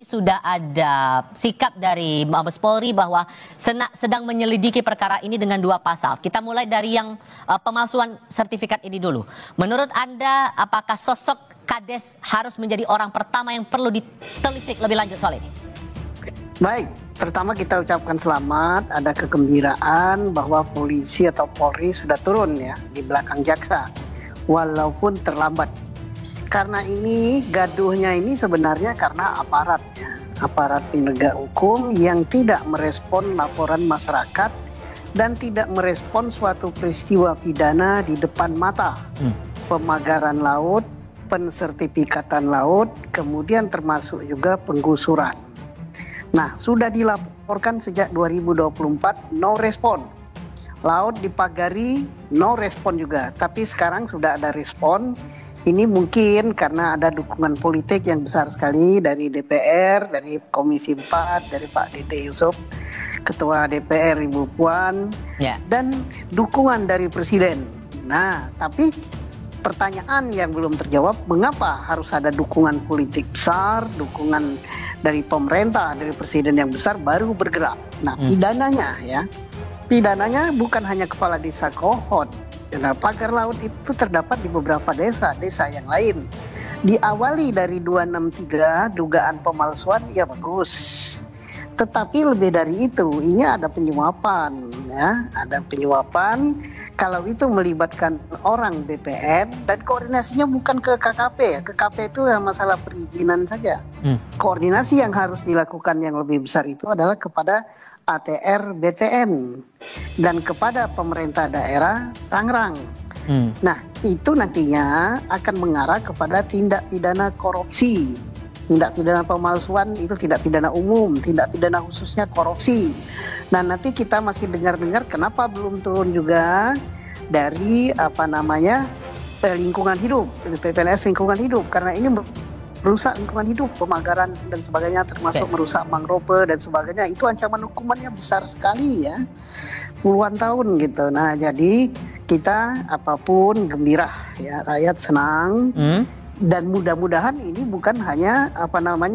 Sudah ada sikap dari Mabes Polri bahwa sedang menyelidiki perkara ini dengan 2 pasal. Kita mulai dari yang pemalsuan sertifikat ini dulu. Menurut Anda, apakah sosok Kades harus menjadi orang pertama yang perlu ditelisik lebih lanjut soal ini? Baik, pertama kita ucapkan selamat, ada kegembiraan bahwa polisi atau Polri sudah turun ya di belakang jaksa, walaupun terlambat. Karena ini gaduhnya ini sebenarnya karena aparat penegak hukum yang tidak merespon laporan masyarakat dan tidak merespon suatu peristiwa pidana di depan mata. Pemagaran laut, pensertifikatan laut, kemudian termasuk juga penggusuran. Nah, sudah dilaporkan sejak 2024 no respon. Laut dipagari no respon juga, tapi sekarang sudah ada respon. Ini mungkin karena ada dukungan politik yang besar sekali dari DPR, dari Komisi 4, dari Pak Dede Yusuf, Ketua DPR Ibu Puan, dan dukungan dari Presiden. Nah, tapi pertanyaan yang belum terjawab, mengapa harus ada dukungan politik besar, dukungan dari pemerintah, dari Presiden yang besar baru bergerak. Nah, pidananya bukan hanya kepala desa Kohot. Nah, pagar laut itu terdapat di beberapa desa yang lain. Diawali dari 263 dugaan pemalsuan, ya bagus. Tetapi lebih dari itu, ini ada penyuapan, ya, ada penyuapan. Kalau itu melibatkan orang BPN dan koordinasinya bukan ke KKP, ya. KKP itu masalah perizinan saja. Koordinasi yang harus dilakukan yang lebih besar itu adalah kepada ATR BTN dan kepada pemerintah daerah Tangerang. Nah, itu nantinya akan mengarah kepada tindak pidana korupsi. Tindak pidana pemalsuan itu tindak pidana umum, tindak pidana khususnya korupsi. Nah, nanti kita masih dengar-dengar kenapa belum turun juga dari lingkungan hidup, PPNS lingkungan hidup, karena ini merusak lingkungan hidup, pemagaran dan sebagainya, termasuk merusak mangrove dan sebagainya. Itu ancaman hukumannya besar sekali ya, puluhan tahun gitu. Nah, jadi kita apapun gembira ya, rakyat senang. Dan mudah-mudahan ini bukan hanya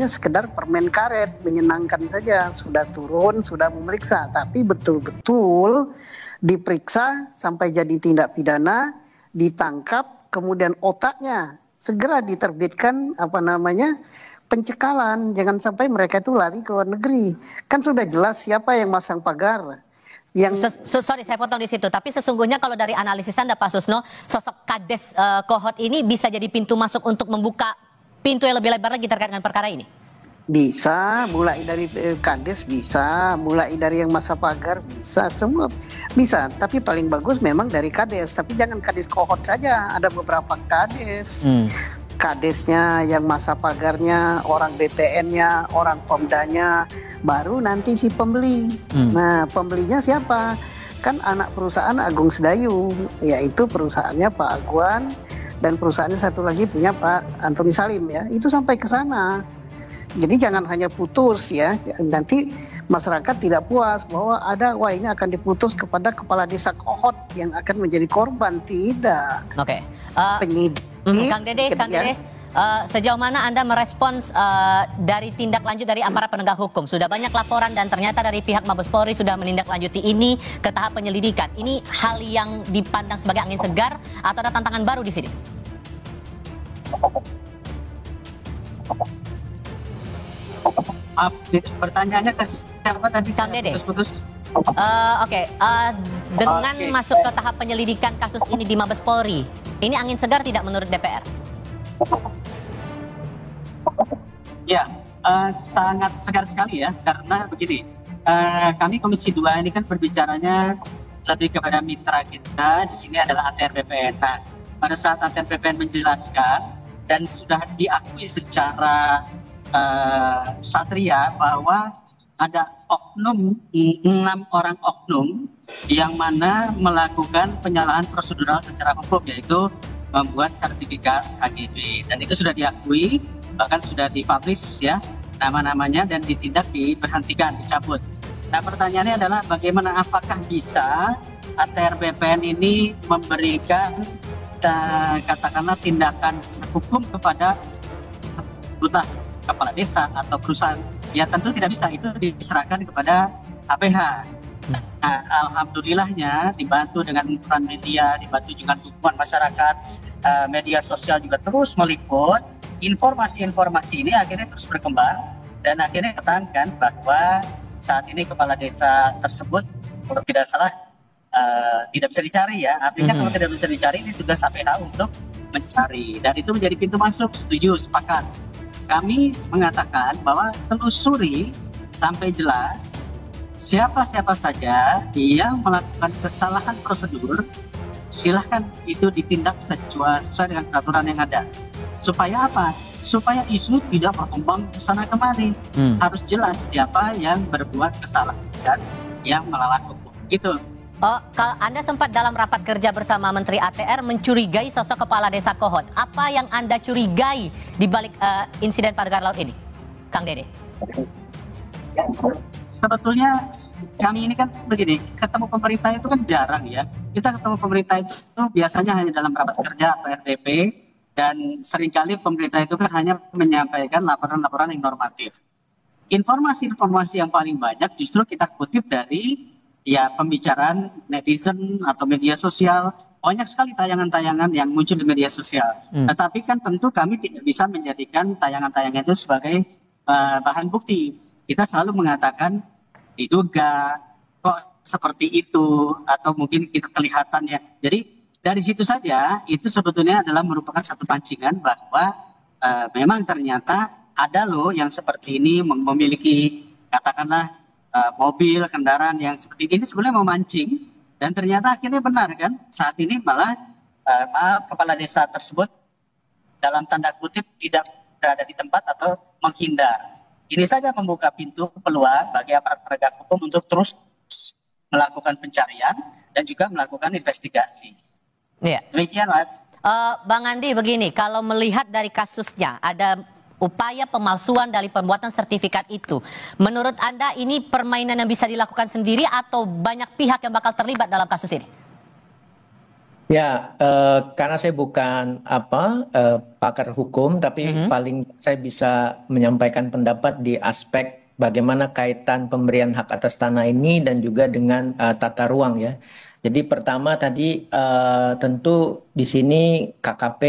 sekedar permen karet menyenangkan saja, sudah turun, sudah memeriksa, tapi betul-betul diperiksa sampai jadi tindak pidana, ditangkap, kemudian otaknya segera diterbitkan pencekalan, jangan sampai mereka itu lari ke luar negeri. Kan sudah jelas siapa yang masang pagar. Sorry, saya potong di situ. Tapi sesungguhnya kalau dari analisis Anda, Pak Susno, sosok Kades Kohot ini bisa jadi pintu masuk untuk membuka pintu yang lebih lebar lagi terkait dengan perkara ini? Bisa, mulai dari Kades bisa, mulai dari yang masa pagar bisa, semua bisa. Tapi paling bagus memang dari Kades. Tapi jangan Kades Kohot saja, ada beberapa Kades. Kadesnya, yang masa pagarnya, orang BTN-nya, orang Pemdanya, baru nanti si pembeli. Nah, pembelinya siapa? Kan anak perusahaan Agung Sedayu, yaitu perusahaannya Pak Aguan, dan perusahaannya satu lagi punya Pak Antoni Salim ya. Itu sampai ke sana. Jadi jangan hanya putus ya, nanti masyarakat tidak puas bahwa wah ini akan diputus kepada kepala desa Kohot yang akan menjadi korban. Tidak. Oke. Penyidik. Kang Dede, sejauh mana Anda merespons dari tindak lanjut dari aparat penegak hukum? Sudah banyak laporan dan ternyata dari pihak Mabes Polri sudah menindaklanjuti ini ke tahap penyelidikan. Ini hal yang dipandang sebagai angin segar atau ada tantangan baru di sini? Maaf, pertanyaannya ke siapa tadi? Kang Dede. Putus-putus. Dengan masuk ke tahap penyelidikan kasus ini di Mabes Polri, ini angin segar tidak menurut DPR? Ya, sangat segar sekali ya, karena begini, kami Komisi 2 ini kan berbicaranya lebih kepada mitra kita, di sini adalah ATR BPN. Nah, pada saat ATR BPN menjelaskan dan sudah diakui secara satria bahwa ada oknum, 6 orang oknum yang mana melakukan penyalahan prosedural secara hukum, yaitu membuat sertifikat HGB, dan itu sudah diakui, bahkan sudah dipublish ya nama-namanya, dan ditindak, diberhentikan, dicabut. Nah, pertanyaannya adalah bagaimana, apakah bisa ATR BPN ini memberikan katakanlah tindakan hukum kepada kepala desa atau perusahaan, ya tentu tidak bisa, itu diserahkan kepada APH. Nah, alhamdulillahnya dibantu dengan peran media, dibantu juga dukungan masyarakat, media sosial juga terus meliput informasi-informasi ini, akhirnya terus berkembang dan akhirnya ketangkan bahwa saat ini kepala desa tersebut kalau tidak salah tidak bisa dicari ya. Artinya kalau tidak bisa dicari, ini tugas APH untuk mencari, dan itu menjadi pintu masuk. Setuju, sepakat. Kami mengatakan bahwa telusuri sampai jelas siapa-siapa saja yang melakukan kesalahan prosedur, silahkan itu ditindak sesuai dengan peraturan yang ada. Supaya apa? Supaya isu tidak berkembang ke sana kemari. Harus jelas siapa yang berbuat kesalahan dan yang melawan hukum. Gitu. Oh, kalau Anda sempat dalam rapat kerja bersama Menteri ATR mencurigai sosok kepala desa Kohot. Apa yang Anda curigai di balik insiden pagar laut ini, Kang Dede? Sebetulnya kami ini kan begini, ketemu pemerintah itu kan jarang ya. Kita ketemu pemerintah itu biasanya hanya dalam rapat kerja atau RDP, dan seringkali pemerintah itu kan hanya menyampaikan laporan-laporan yang normatif. Informasi-informasi yang paling banyak justru kita kutip dari ya pembicaraan netizen atau media sosial. Banyak sekali tayangan-tayangan yang muncul di media sosial. Tetapi kan tentu kami tidak bisa menjadikan tayangan-tayangan itu sebagai bahan bukti. Kita selalu mengatakan diduga kok seperti itu, atau mungkin kita kelihatannya. Jadi dari situ saja itu sebetulnya adalah merupakan satu pancingan bahwa memang ternyata ada loh yang seperti ini memiliki katakanlah mobil, kendaraan yang seperti ini sebenarnya memancing, dan ternyata akhirnya benar kan, saat ini malah kepala desa tersebut dalam tanda kutip tidak berada di tempat atau menghindar. Ini saja membuka pintu peluang bagi aparat penegak hukum untuk terus melakukan pencarian dan juga melakukan investigasi. Iya. Demikian, Mas. Bang Andi, begini, kalau melihat dari kasusnya ada upaya pemalsuan dari pembuatan sertifikat itu, menurut Anda ini permainan yang bisa dilakukan sendiri atau banyak pihak yang bakal terlibat dalam kasus ini? Ya, karena saya bukan pakar hukum, tapi paling saya bisa menyampaikan pendapat di aspek bagaimana kaitan pemberian hak atas tanah ini dan juga dengan tata ruang ya. Jadi pertama tadi tentu di sini KKP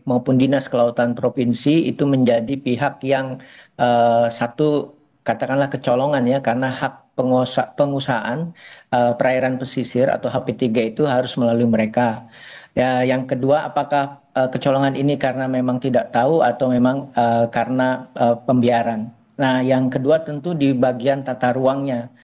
maupun Dinas Kelautan Provinsi itu menjadi pihak yang satu katakanlah kecolongan ya, karena hak pengusahaan perairan pesisir atau HP3 itu harus melalui mereka. Ya, yang kedua, apakah kecolongan ini karena memang tidak tahu atau memang karena pembiaran. Nah, yang kedua tentu di bagian tata ruangnya.